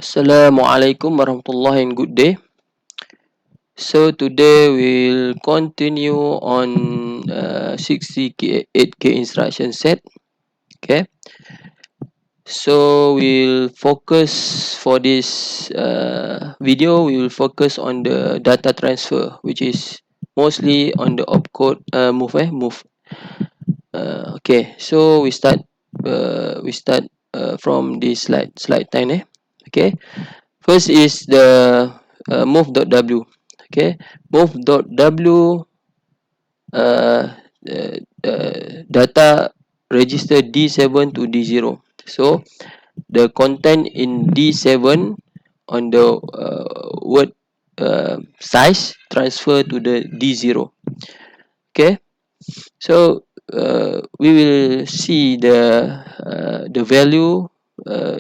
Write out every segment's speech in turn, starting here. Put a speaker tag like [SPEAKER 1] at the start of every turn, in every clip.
[SPEAKER 1] Assalamualaikum warahmatullahi and good day. So today we'll continue on 68K instruction set. Okay. So we'll focus for this video. We will focus on the data transfer, which is mostly on the opcode move. Okay. So we start from this slide 10. Okay. First is the move.w. Okay, move.w uh, data register D7 to D0. So the content in D7 on the word size transfer to the D0. Okay, so we will see the value uh,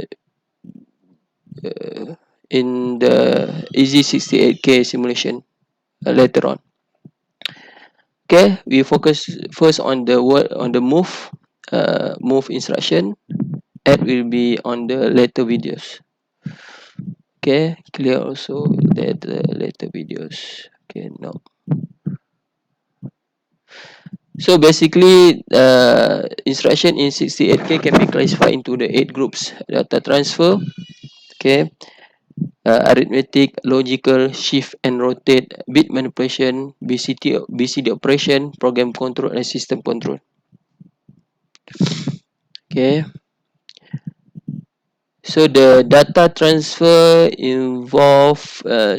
[SPEAKER 1] in the EZ68K simulation later on. Okay, we focus first on the word on the move instruction. Add will be on the later videos. Okay, clear also the later videos. Okay, now. So basically, instruction in 68K can be classified into the 8 groups: data transfer, okay, arithmetic, logical, shift and rotate, bit manipulation, BCD operation, program control, and system control. Okay. So the data transfer involve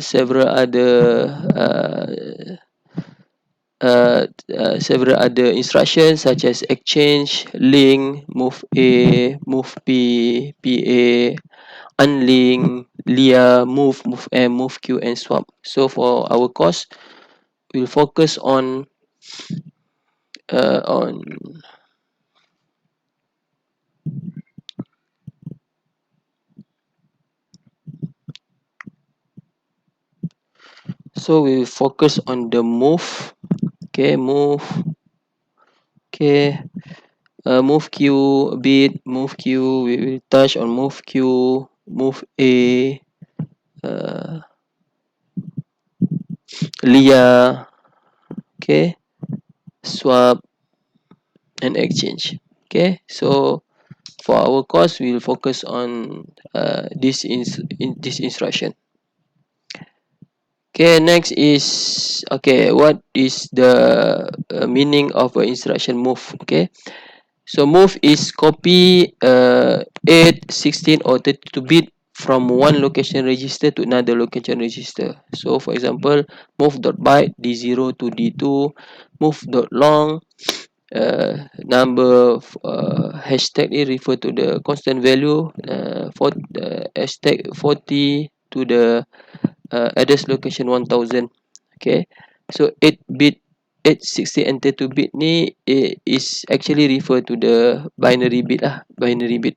[SPEAKER 1] several other instructions such as exchange, link, move A, move P, PA, unlink, lia, move M, move Q, and swap. So for our course, we'll focus on so we will focus on the move. Okay, move. Okay, move Q a bit, move Q, we will touch on move Q, move A, uh, lia, okay, swap, and exchange. Okay, so for our course, we will focus on this instruction. Okay, next is, okay, what is the meaning of an instruction move? Okay, so move is copy 8, 16 or 32 bit from one location register to another location register. So for example, move.byte D0 to D2, move.long number hashtag ni refer to the constant value for hashtag 40 to the address location 1000. Okay, so 8 bit 8, 16 and 32 bit ni is actually refer to the binary bit lah, binary bit.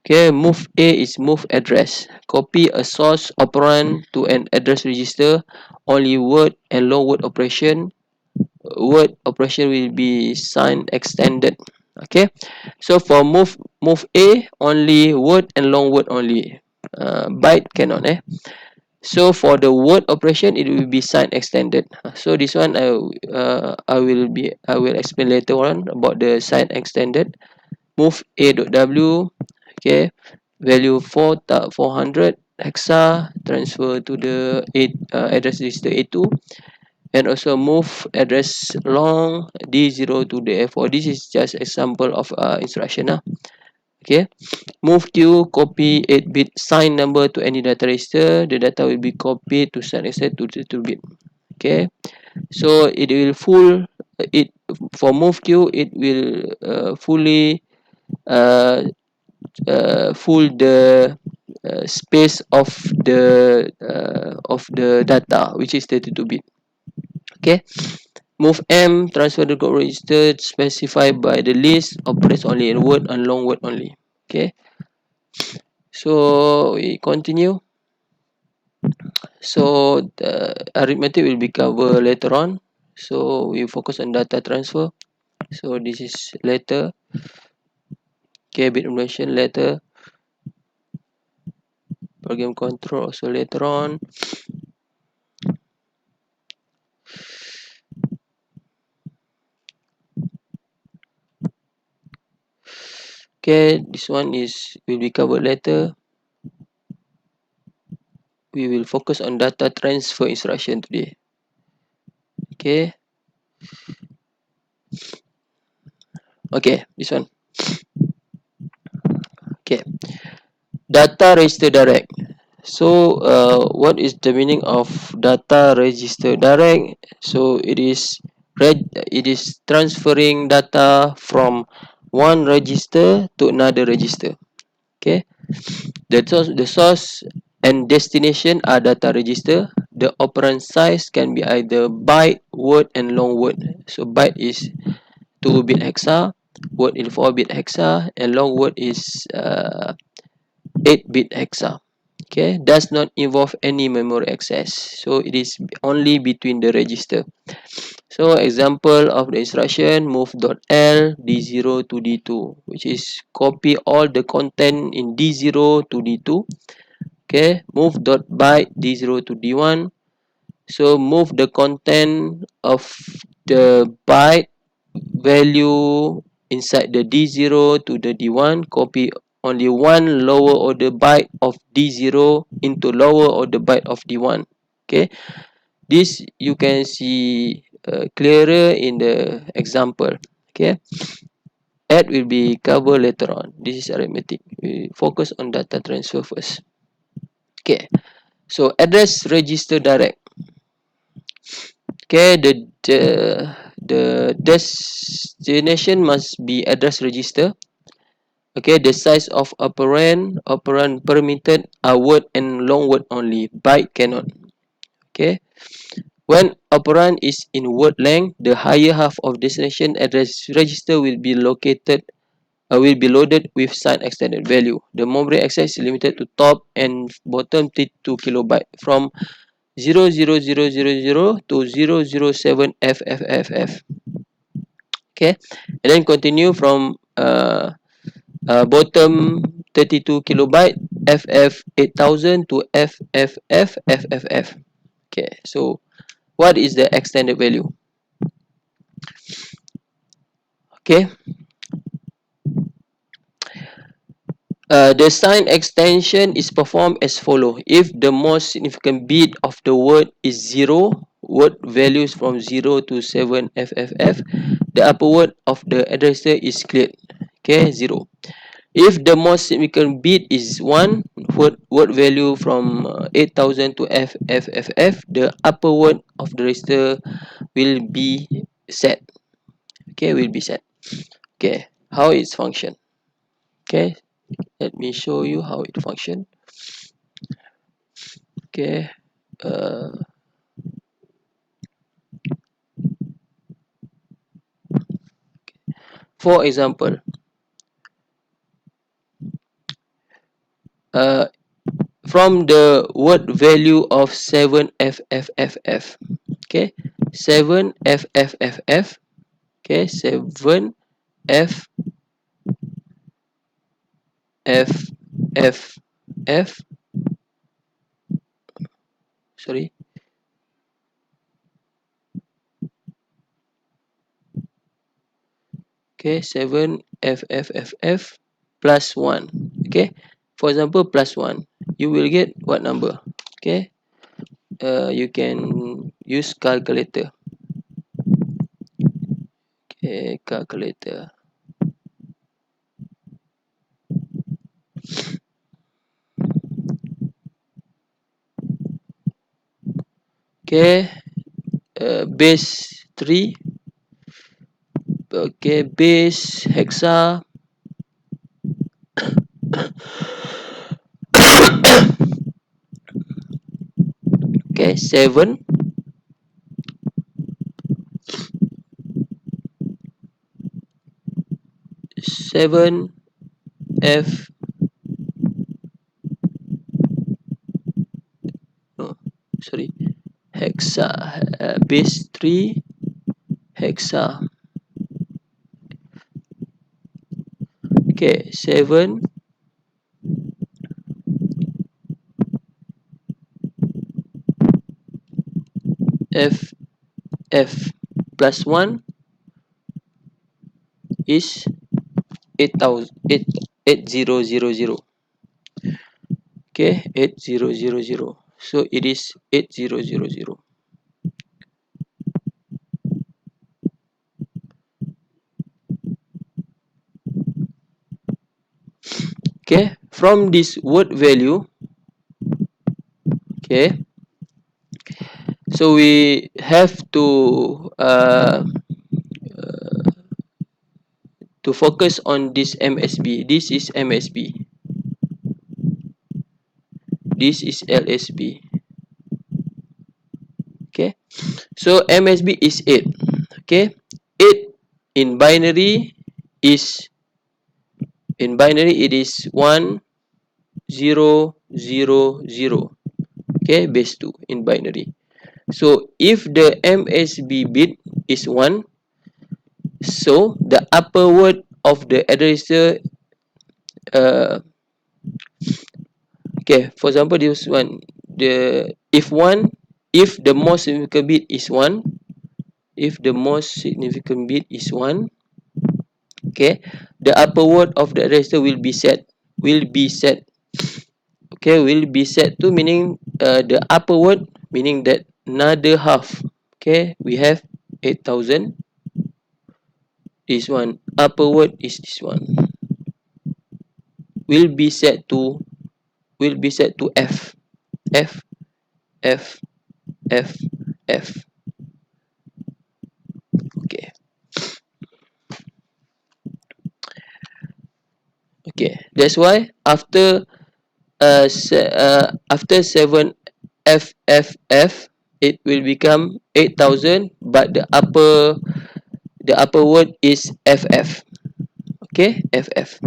[SPEAKER 1] Okay, move A is move address. Copy a source operand to an address register. Only word and long word operation. Word operation will be sign extended. Okay, so for move A, only word and long word only. Byte cannot. So for the word operation, it will be sign extended. So this one I will explain later on about the sign extended. Move A.w. Okay, value 400 hexa transfer to the address register A2, and also move address long D0 to the A4. This is just example of instruction. Okay, move Q, copy 8-bit sign number to any data register. The data will be copied to sign register to the 2-bit. Okay, so it will it for move Q, it will fully uh, full the space of the data, which is 32-bit. Okay, move M, transfer the code register specified by the list, operates only in word and long word only. Okay, so we continue. So the arithmetic will be covered later on. So we focus on data transfer. So this is letter. Okay, bit relation letter. program control also later on. Okay, this one will be covered later. We will focus on data transfer instruction today. Okay. Okay, this one. Okay. Data register direct. So, what is the meaning of data register direct? So, it is transferring data from one register to another register. Okay. The source and destination are data register. The operand size can be either byte, word, and long word. So, byte is 2-bit hexa, word is 4-bit hexa, and long word is 8-bit hexa. Okay, does not involve any memory access. So it is only between the register. So example of the instruction, move.l D0 to D2, which is copy all the content in D0 to D2. Okay, move.byte D0 to D1. So move the content of the byte value inside the D0 to the D1, copy only one lower order byte of D0 into lower order byte of D1. Okay, this you can see clearer in the example. Okay, add will be covered later on. This is arithmetic. We focus on data transfer first. Okay, so address register direct. Okay, the destination must be address register. Okay, the size of operand permitted are word and long word only. Byte cannot. Okay, when operand is in word length, the higher half of destination address register will be loaded with signed extended value. The memory access is limited to top and bottom 32 kilobyte from 00000 to 007 FFFF. Okay, and then continue from bottom 32 kilobyte FF 8000 to FFF FFF. Okay, so what is the extended value? Okay, the sign extension is performed as follow. If the most significant bit of the word is 0, word values from 0 to 7 FFF, the upper word of the addresser is cleared. Okay, 0. If the most significant bit is 1, word value from 8000 to FFFF, the upper word of the register will be set. Okay, will be set. Okay, how it's function. Okay, let me show you how it function. Okay, for example, uh, from the word value of 7FFFF. Okay, 7FFFF. Okay, 7FFFF. Sorry. Okay, 7FFFF plus 1. Okay, for example, plus 1. You will get what number? Okay, you can use calculator. Okay, calculator. Okay, base 3. Okay, base hexa. Okay, 7. 7F. No, sorry. Hexa. Base 3 hexa. Okay, 7 FF plus 1 is 8000 8000. Okay, 8000. So it is 8000. Okay, from this word value, okay, so we have to focus on this MSB. This is MSB. This is LSB. Okay, so MSB is 8. Okay, 8 in binary is it is 1 0 0 0. Okay, base 2 in binary. So if the MSB bit is 1, so the upper word of the addresser, okay, for example, this one, if the most significant bit is 1, okay, the upper word of the addresser will be set. Okay, will be set to, meaning the upper word, meaning that another half. Okay, we have 8000. This one upper word is this one, will be set to F. F F F F. Okay, okay, that's why after after 7 F F F, it will become 8000, but the upper word is F F. Okay, F F.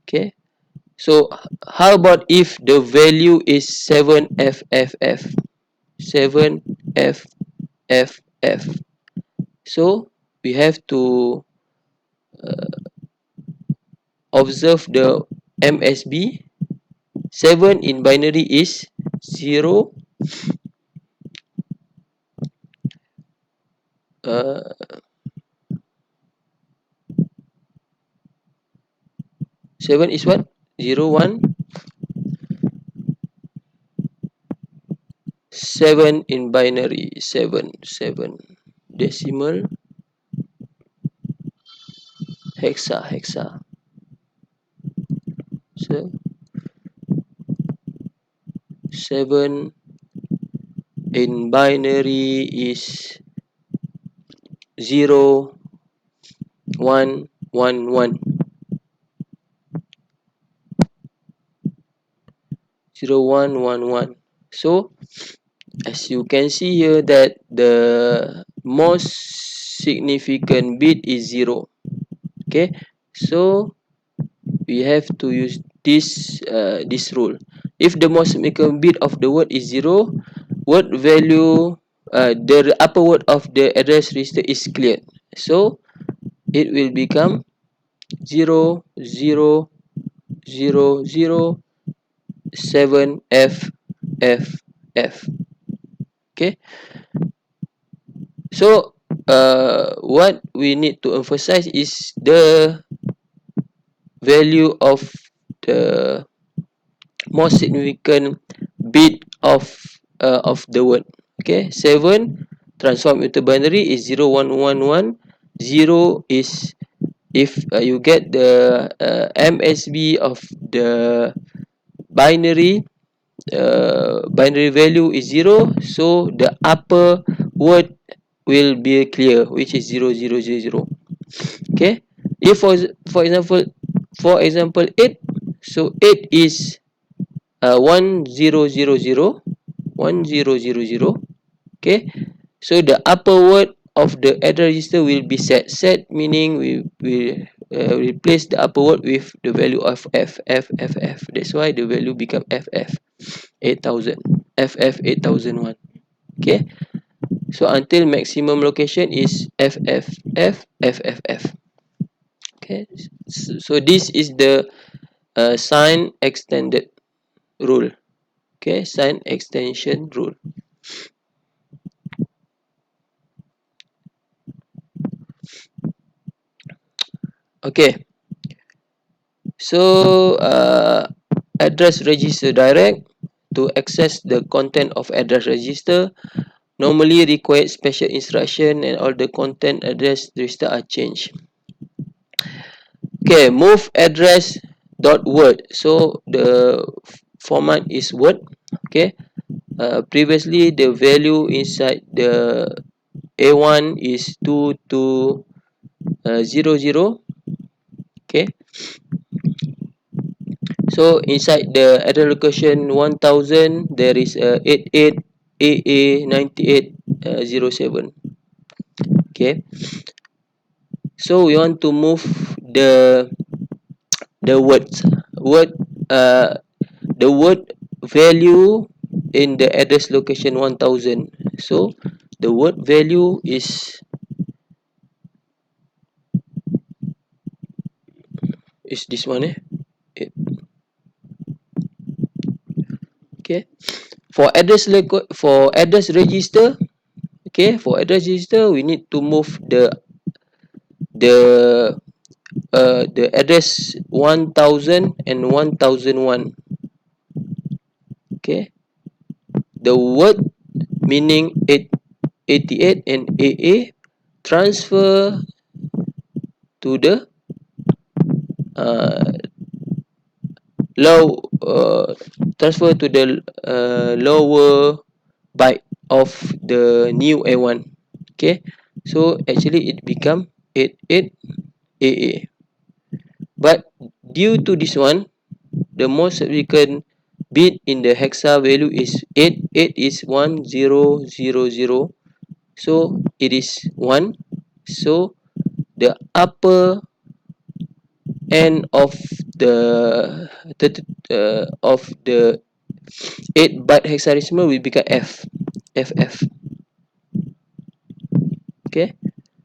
[SPEAKER 1] Okay, so how about if the value is 7 F F F? 7 F F F. So we have to observe the MSB. 7 in binary is 0, 7 is what? 0 1. 7 in binary, 7 7. Decimal, hexa. So 7 in binary is 0 1 1 1. 0 1 1 1. So as you can see here that the most significant bit is 0. Okay, so we have to use this rule. If the most significant bit of the word is 0, word value, the upper word of the address register is cleared, so it will become 0 0 0 0 7 F F F. Okay, so what we need to emphasize is the value of the most significant bit of the word. Okay, 7 transform into binary is 0 1 1 1. 0 is if you get the MSB of the binary, binary value is 0, so the upper word will be clear, which is 0 0 0 0. Okay, if for example 8, so 8 is 1 0 0 0 1 0 0 0. Okay, so the upper word of the address register will be set meaning we will replace the upper word with the value of F F F F. That's why the value become F F 8000, F F 8001. Okay, so until maximum location is F F F F F F. Okay, so this is the sign extended rule. Okay, sign extension rule. Okay, so address register direct. To access the content of address register normally requires special instruction, and all the content address register are changed. Okay, move address dot word. So the format is word. Okay, previously the value inside the A1 is 2200. Okay, so inside the address location 1000 there is a 88 AA 9807. Okay, so we want to move the uh the word value in the address location 1000. So the word value is this one, okay. For address register, okay, for address register we need to move the the address 1000 and 1001. Okay, the word meaning 88 and AA transfer to the uh, low transfer to the lower byte of the new A1. Okay, so actually it become 88 AA. But due to this one, the most significant bit in the hexa value is 8. 8 is 1000. So it is 1. So the upper end of the 8 byte hexadecimal will become F. FF. Okay.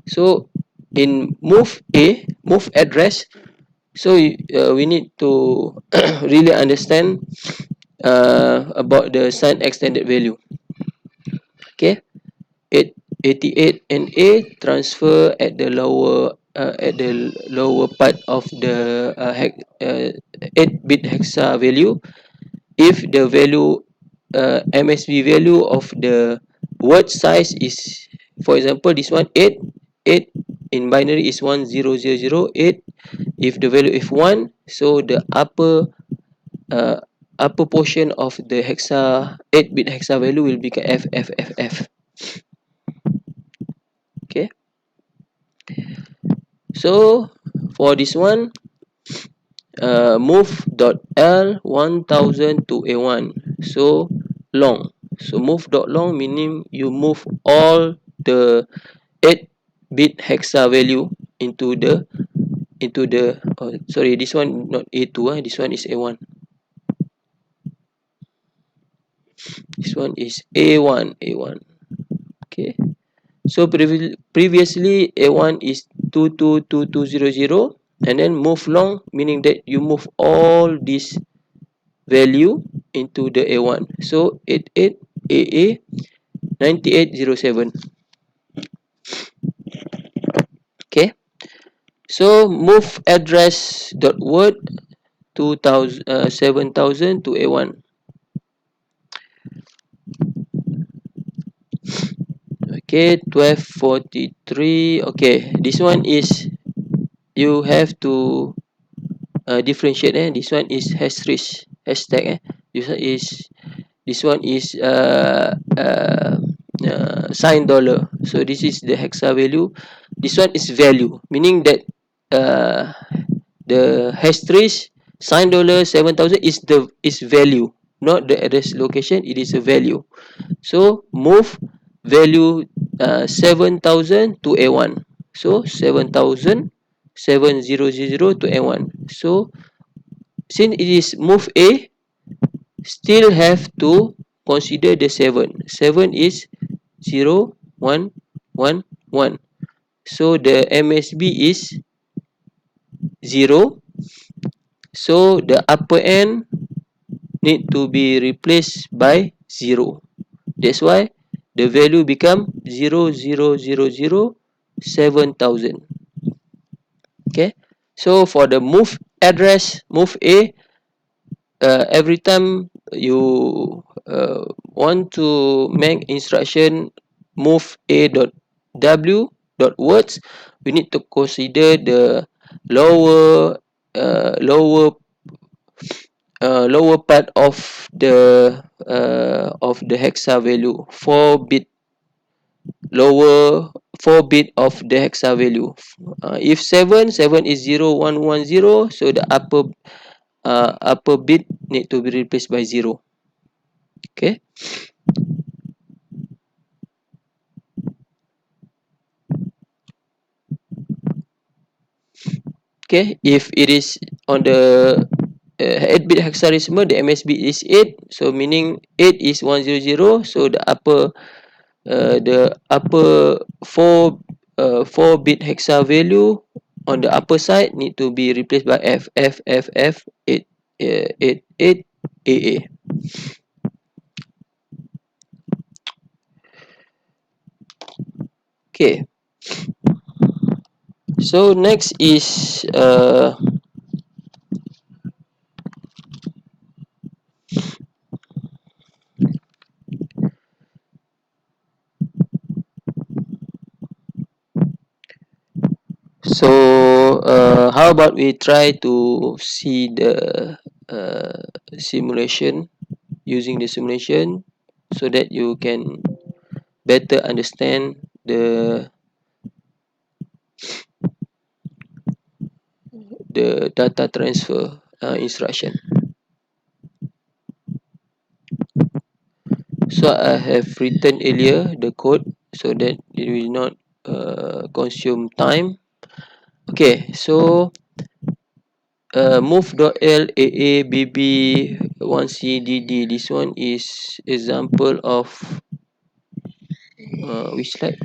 [SPEAKER 1] So in move address, so we need to really understand about the signed extended value. Okay, 88 and A transfer at the lower part of the 8-bit hexa value. If the value MSB value of the word size is, for example, this one 8 8 in binary is 10008. If the value is 1, so the uh, upper portion of the hexa 8-bit hexa value will become FFFF. Okay, so for this one, move dot L 1000 to A1. So long. So move dot long meaning you move all the 8-bit hexa value into the oh, sorry, this one not A2, this one is A1. This one is A1. Okay, so previously A1 is 222200, and then move long meaning that you move all this value into the A1. So 88 AA 9807. Okay, so move address dot word 7000 to A1. Okay, 1243. Okay, this one is you have to differentiate. This one is hashtag. This one is sign dollar. So this is the hexa value. This one is value, meaning that uh, the asterisk sign dollar 7000 is value, not the address location. It is a value. So move value 7000 to A1. So 7000 700 to A1. So since it is move A, still have to consider the 7. 7 is 0 1 1 1. So the MSB is 0. So the upper end need to be replaced by 0. That's why the value become 0000 7,000. Okay, so for the move address, move A, every time you want to make instruction move A dot W dot words, we need to consider the lower lower lower part of the hexa value, 4 bit lower 4 bit of the hexa value. If 7 is 0110, so the upper bit need to be replaced by 0. Okay, okay, if it is on the 8-bit hexadecimal, the MSB is 8, so meaning 8 is 100, so the upper 4 bit hexa value on the upper side need to be replaced by F 8 8 8 AA. Okay, so next is so how about we try to see the uh, simulation, using the simulation, so that you can better understand the data transfer instruction. So I have written earlier the code so that it will not consume time. Okay, so move.l.aa.bb1c.dd. This one is example of which slide?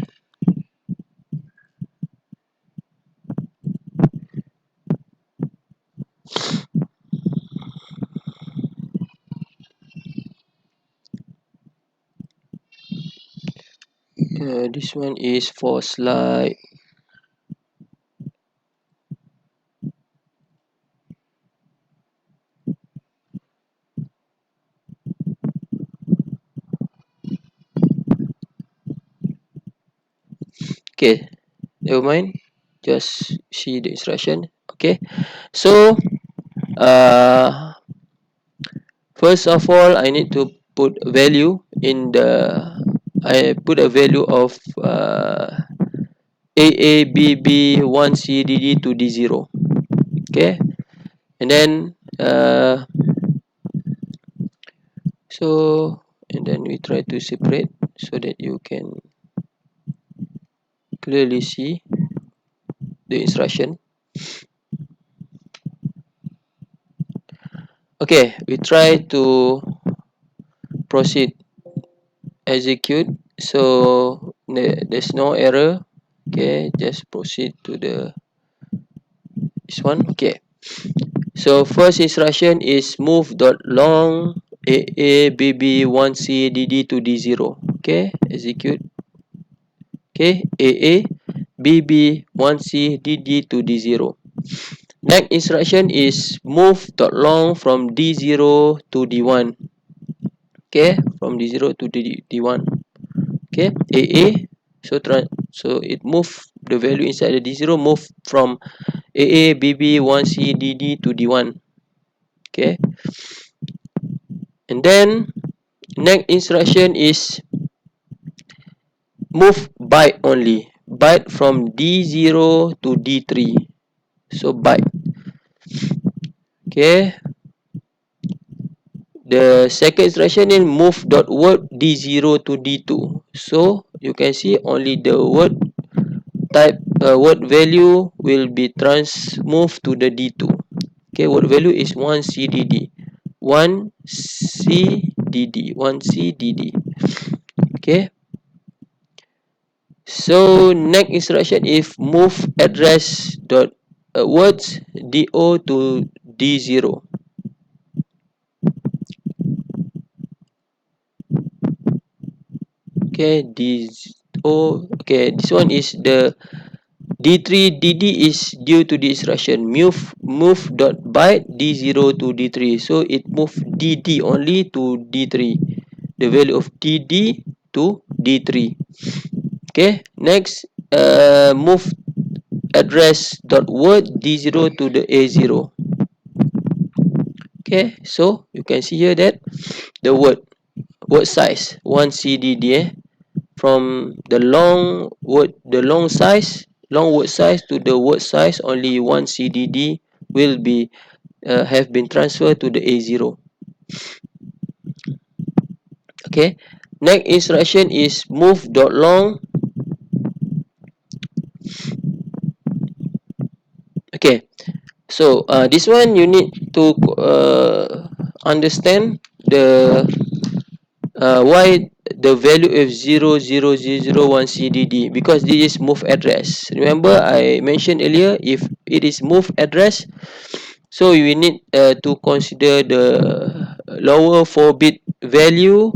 [SPEAKER 1] This one is for slide. Okay, never mind. Just see the instruction. Okay, so uh, first of all, I need to put value in the. I put a value of AABB1CDD to D0. Okay, and then so and then we try to separate so that you can clearly see the instruction. Okay, we try to proceed execute, so there's no error. Okay, just proceed to the this one. Okay, so first instruction is move dot long AABB1CDD to D0. Okay, execute. Okay, AABB1CDD to D0. Next instruction is move dot long from D0 to D1. Okay, from D0 to D1. Okay, AA. So it move the value inside the D0, move from AABB1CDD to D1. Okay, and then next instruction is move byte only. Byte from D0 to D3. So byte. Okay. The second instruction is move dot word D0 to D2. So you can see only the word type word value will be moved to the D2. Okay, word value is 1CDD. 1CDD. 1CDD. Okay. So next instruction is move address dot words do to d0. Okay, d Oh, okay, this one is the D3 DD is due to the instruction move dot byte D0 to D3. So it move DD only to D3. The value of DD to D3. Okay, next move address dot word D0 to the A0. Okay, so you can see here that the word size 1 CDD from the long word size to the word size only 1 CDD will be have been transferred to the A0. Okay, next instruction is move dot long. Okay, so this one you need to understand the why the value of 00001 CDD, because this is move address. Remember I mentioned earlier, if it is move address, so we need to consider the lower 4-bit value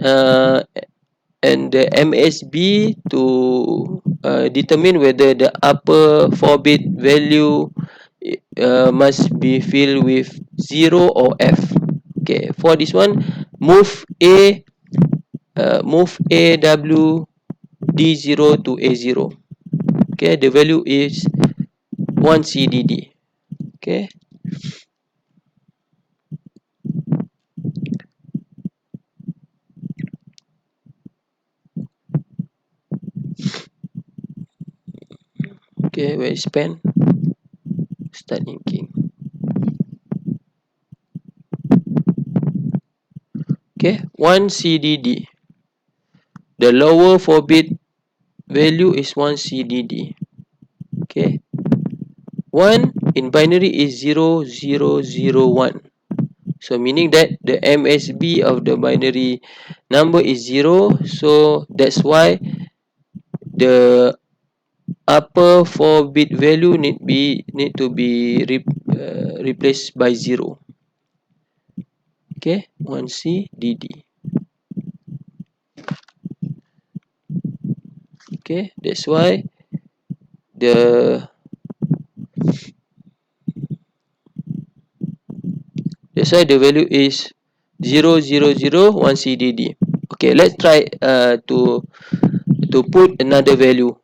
[SPEAKER 1] uh, and the MSB to determine whether the upper 4-bit value must be filled with 0 or F. Okay, for this one, move AW D0 to A0. Okay, the value is 1 CDD. Okay, okay, where is pen? Start inking. Okay, 1 CDD. The lower 4-bit value is 1 CDD. Okay, 1 in binary is 0001. So meaning that the MSB of the binary number is 0. So that's why the upper 4-bit value need to be replaced by 0. Okay, 1C DD. Okay, that's why the value is 0001 CDD. Okay, let's try to put another value.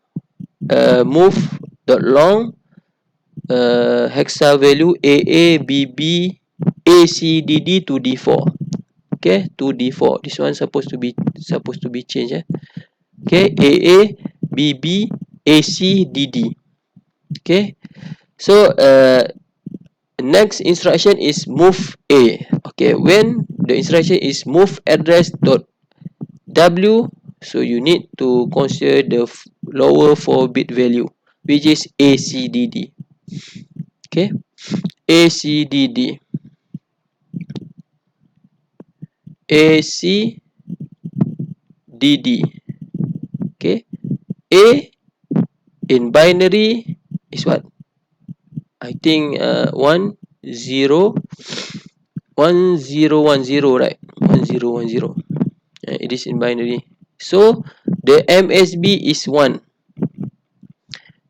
[SPEAKER 1] Move dot long hexa value AABB ACDD to D4. Okay, to D4. This one supposed to be changed. Okay, AABB ACDD. Okay, so next instruction is move A. Okay, when the instruction is move address dot W, so you need to consider the lower 4-bit value, which is ACDD. Okay, ACDD. ACDD. Okay, A in binary is what? I think 1010, right? 1010. It is in binary. So the MSB is 1.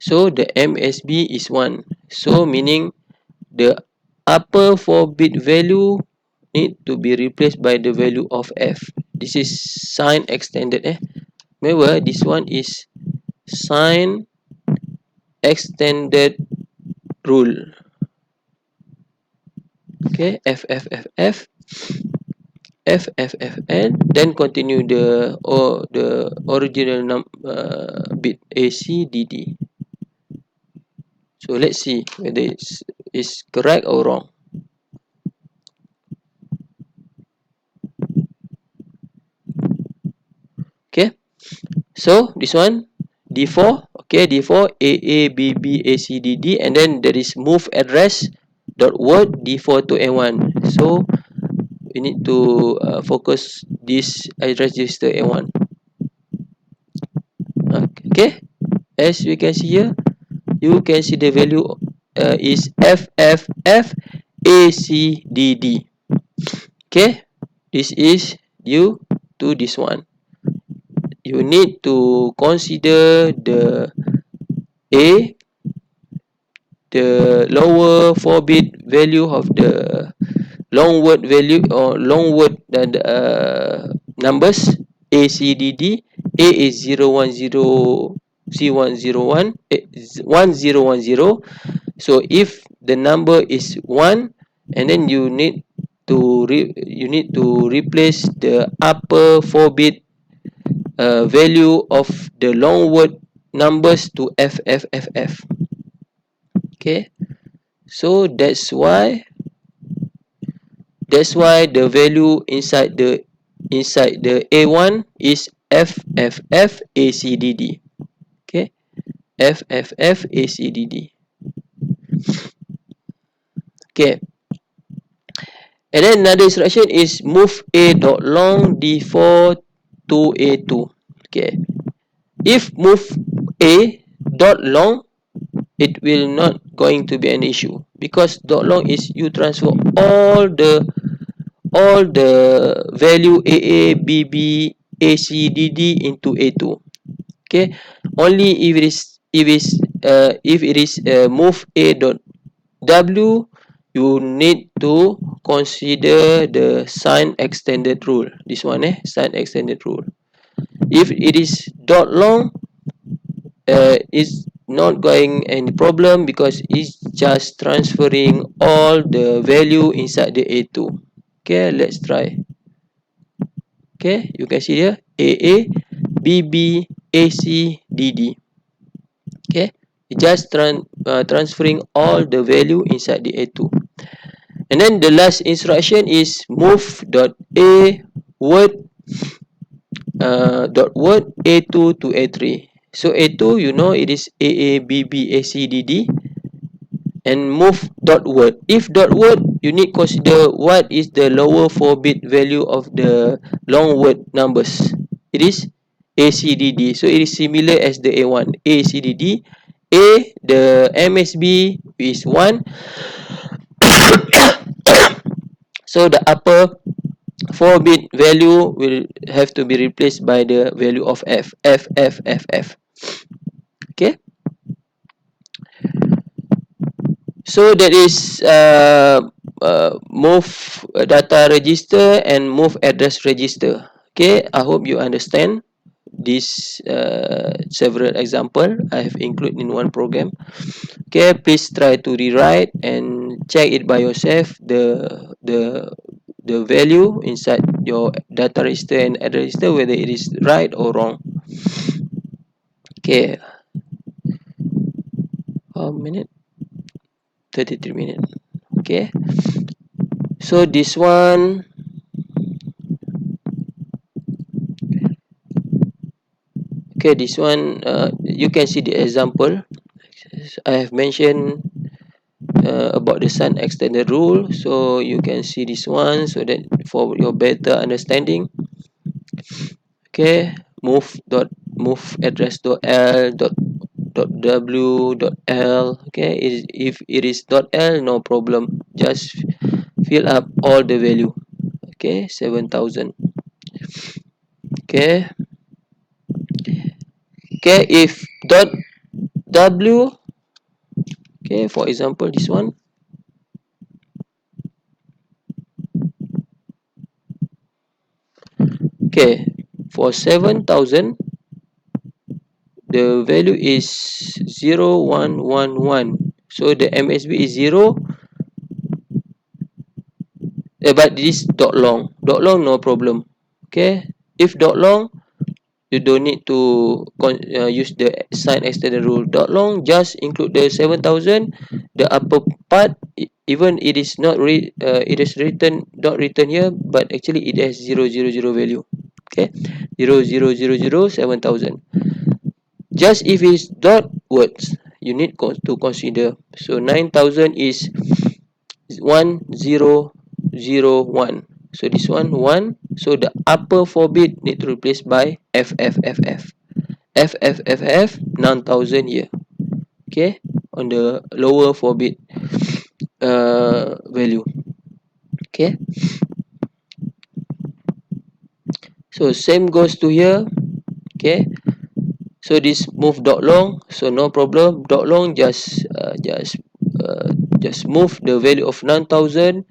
[SPEAKER 1] So the MSB is 1. So meaning the upper 4-bit value need to be replaced by the value of F. This is sign extended. Remember, this one is sign extended rule. Okay, FFFF. FFFN, then continue the original bit ACDD. So let's see whether it's correct or wrong. Okay, so this one D4. Okay, D4 AABBACDD, and then there is move address dot word D4 to A1. So we need to focus this address register A1. Okay, as we can see here, you can see the value is FFFACDD. Okay, this is due to this one. you need to consider the A, the lower 4-bit value of the long word value or long word and numbers A, C, D, D. A is 010, C101, 1010. So if the number is 1, and then you need to replace the upper 4-bit value of the long word numbers to FFFF. Okay, so that's why the value inside the A1 is FFFACDD. Okay, FFFACDD. Okay, and then another instruction is move A dot long D4 to A2. Okay, if move A dot long, it will not going to be an issue, because dot long is you transfer all the value AA, BB, AC, DD into A2. Okay, only if it is move A dot W, you need to consider the sign extended rule. This one, sign extended rule. If it is dot long, it's not going any problem, because it's just transferring all the value inside the A2. Okay, let's try. Okay, you can see here AA, BB, AC, DD. Okay, just transferring all the value inside the A2. And then the last instruction is move dot A word dot word A2 to A3. So A2, you know, it is AA, BB, AC, DD. And move dot word. If dot word, you need consider what is the lower 4-bit value of the long word numbers. It is ACDD. So it is similar as the A1. ACDD. A, the MSB is 1. So the upper 4-bit value will have to be replaced by the value of F. F, F, F, F. Okay. So that is move data register and move address register. Okay, I hope you understand this several example I have included in one program. Okay, please try to rewrite and check it by yourself, the value inside your data register and address register, whether it is right or wrong. Okay, how minute? 33 minutes. Okay, so this one, okay, this one you can see the example I have mentioned about the sign extended rule. So you can see this one, so that for your better understanding. Okay, move address dot L dot W dot L. Okay, if it is dot L, no problem, just fill up all the value. Okay, 7,000. Okay, if dot W, okay, for example this one. Okay, for 7,000, the value is 0111. So the MSB is 0, but this dot long. Dot long, no problem. Okay, if dot long, you don't need to use the sign extended rule. Dot long, just include the 7,000. The upper part, even it is not it is not written here, but actually it has 000 value. Okay, 7,000. Just if it's dot words, you need to consider. So 9,000 is 1001. So this one 1. So the upper 4-bit need to replace by FFFF. FFFF 9,000 here. Okay, on the lower 4-bit value. Okay. So same goes to here. Okay, so this move dot long, so no problem. Dot long just move the value of 9000,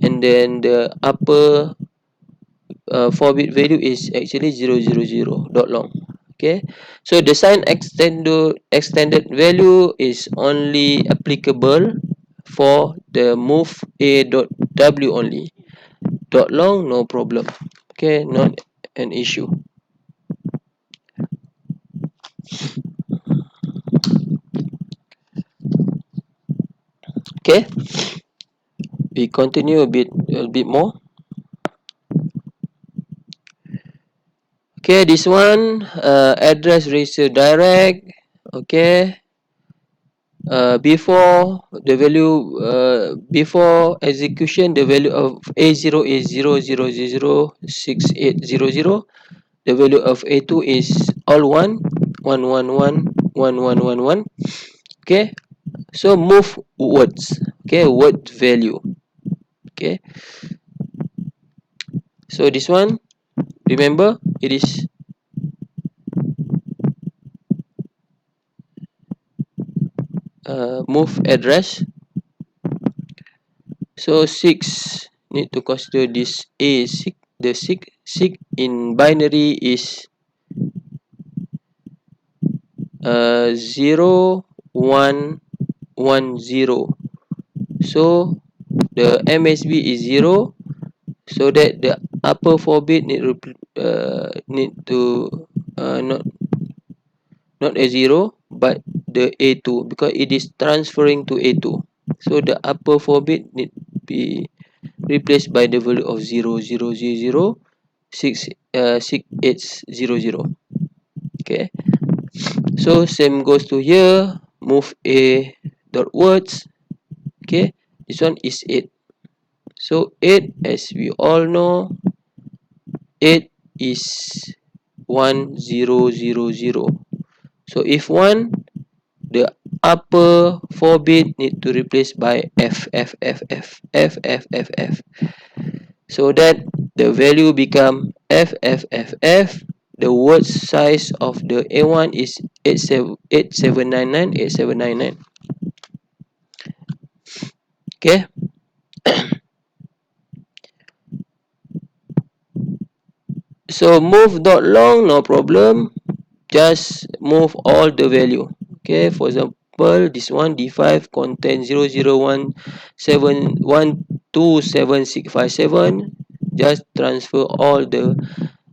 [SPEAKER 1] and then the upper 4-bit value is actually 000 dot long. Okay, so the sign extended value is only applicable for the move a dot w only. Dot long, no problem. Okay, not an issue. Okay, we continue a bit more. Okay, this one, address ratio direct. Okay, before execution, the value of A0 is 00006800. The value of A2 is all 1 Okay, so move words. Okay, word value. Okay, so this one, remember, it is move address. So 6 need to consider this A6. The 6 in binary is 0110. So the MSB is 0, so that the upper 4 bit need to not a 0 but the A2, because it is transferring to A2. So the upper 4 bit need be replaced by the value of 00006800. Okay, so same goes to here. Move a dot words. Okay, this one is 8. So 8, as we all know, 8 is 1000. So if 1, the upper 4 bit need to replace by F F F F F F F F, so that the value become F F F F. The word size of the A1 is 8799. Okay, so move dot long, no problem. Just move all the value. Okay, for example, this one D5 contain 0017127657. Just transfer all the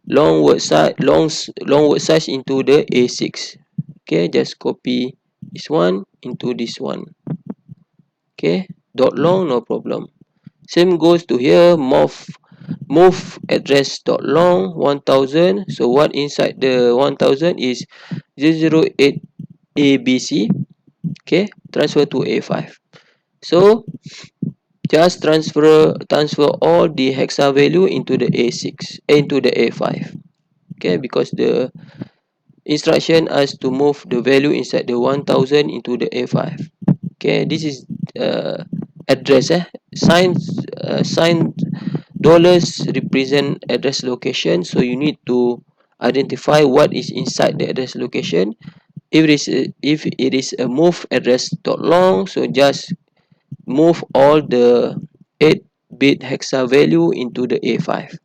[SPEAKER 1] long word size into the A6. Okay, just copy this one into this one. Okay, dot long, no problem. Same goes to here. Move address dot long 1000. So what inside the 1000 is 008 ABC. Okay, transfer to A5. So just transfer all the hexa value into the A6, into the A5. Okay, because the instruction us to move the value inside the 1000 into the A5. Okay, this is address. Sign dollars represent address location, so you need to identify what is inside the address location. If it is a move address dot long, so just move all the 8-bit hexa value into the A5.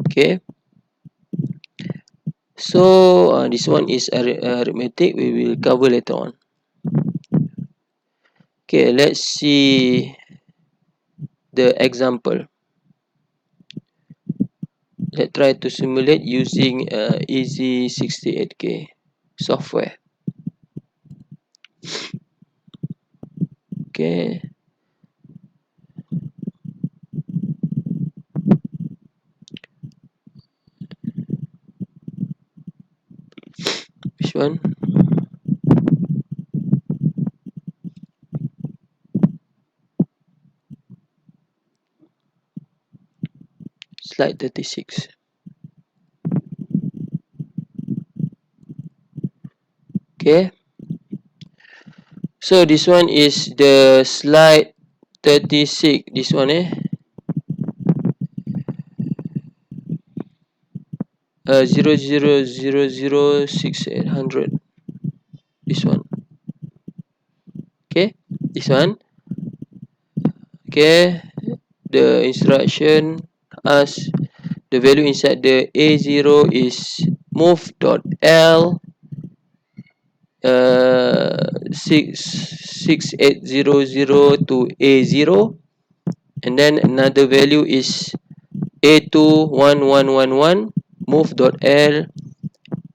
[SPEAKER 1] Okay, so this one is arithmetic, we will cover later on. Okay, let's see the example. Let's try to simulate using Easy68K software. Okay, which one? Slide 36. Okay, so this one is the slide 36. This one 00006,800. This one. Okay, this one. Okay, the instruction as the value inside the A0 is move.l 6800 to A0, and then another value is A2 1111 move.l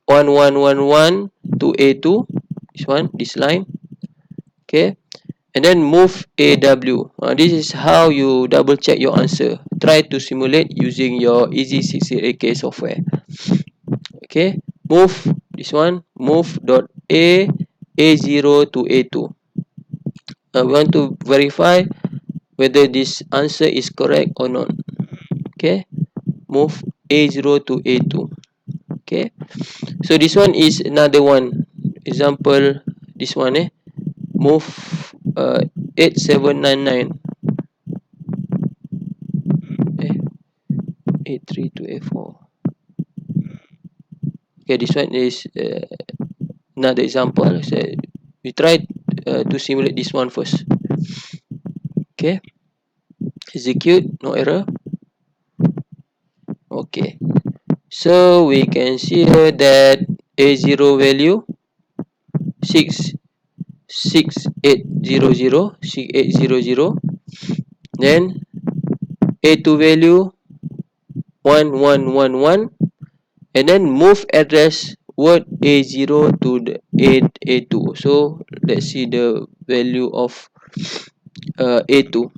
[SPEAKER 1] 1111 to A2, this one, this line. Okay, and then move AW. This is how you double check your answer. Try to simulate using your Easy688K software. Okay, move this one, move dot A0 to A2. We want to verify whether this answer is correct or not. Okay, move A0 to A2. Okay, so this one is another one example. This one move 8799 A3 to A4. Okay, this one is another example. So we try to simulate this one first. Okay, execute, no error. Okay, so we can see here that A0 value 6800, then A2 value 1111, and then move address word A0 to the A2. So let's see the value of A2.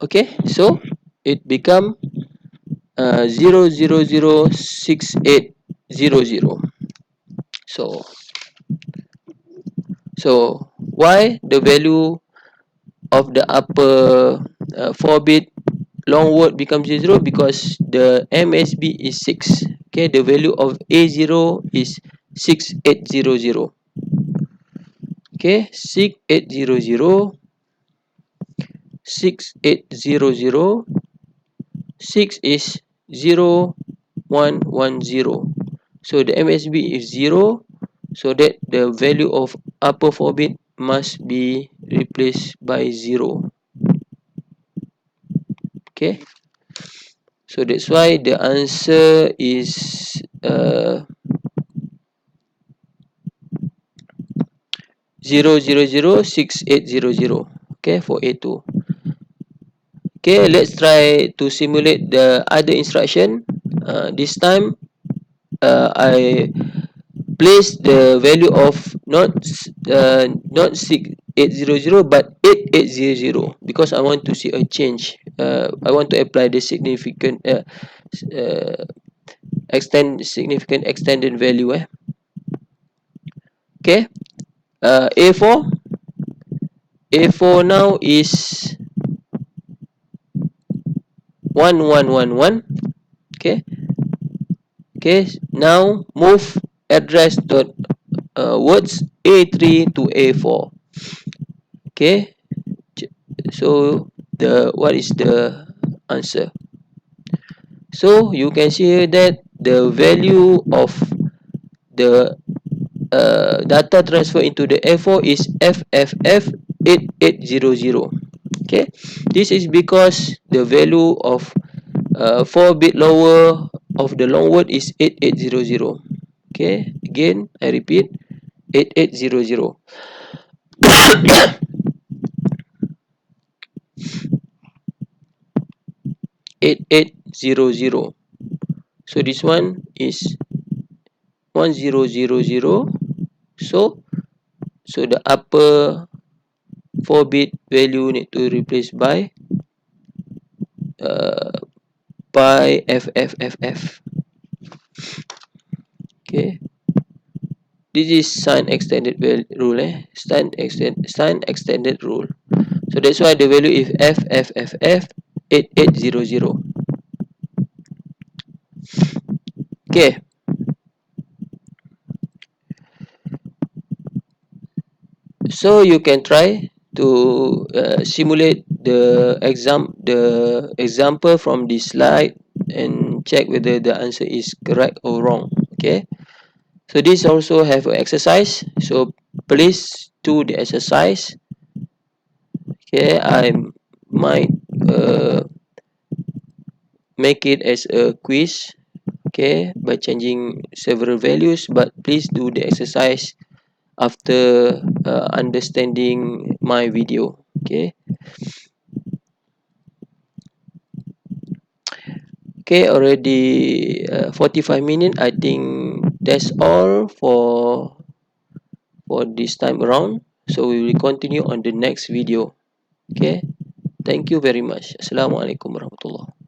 [SPEAKER 1] Okay, so it become 0006800. So why the value of the upper 4-bit long word becomes 0? Because the MSB is 6. Okay, the value of A0 is 6800. Okay, 6800, 6800, 6 is 0110. So the MSB is 0, so that the value of upper 4-bit must be replaced by 0. Okay, so that's why the answer is 0006800. Okay, for A2. Okay, let's try to simulate the other instruction. This time I place the value of not 6800 but 8800, because I want to see a change. I want to apply the significant significant extended value. Okay, A4 now is 1111. Okay, now move address dot words A3 to A4. Okay, so what is the answer? So you can see here that the value of the data transfer into the A4 is FFF8800. Okay, this is because the value of 4-bit lower of the long word is 8800. Okay, again I repeat, 8800. 8800. So this one is 1000. So the upper 4-bit value need to replace by FFFF. Okay, this is sign extended rule. Sign extended rule. So that's why the value is FFFF 8800. Okay. So you can try to simulate the example from this slide and check whether the answer is correct or wrong. Okay, so this also have an exercise, so please do the exercise. Okay, I might make it as a quiz, okay, by changing several values, but please do the exercise after understanding my video. Okay, okay, already 45 minutes. I think that's all for this time around, so we will continue on the next video. Okay, thank you very much. Assalamualaikum warahmatullah.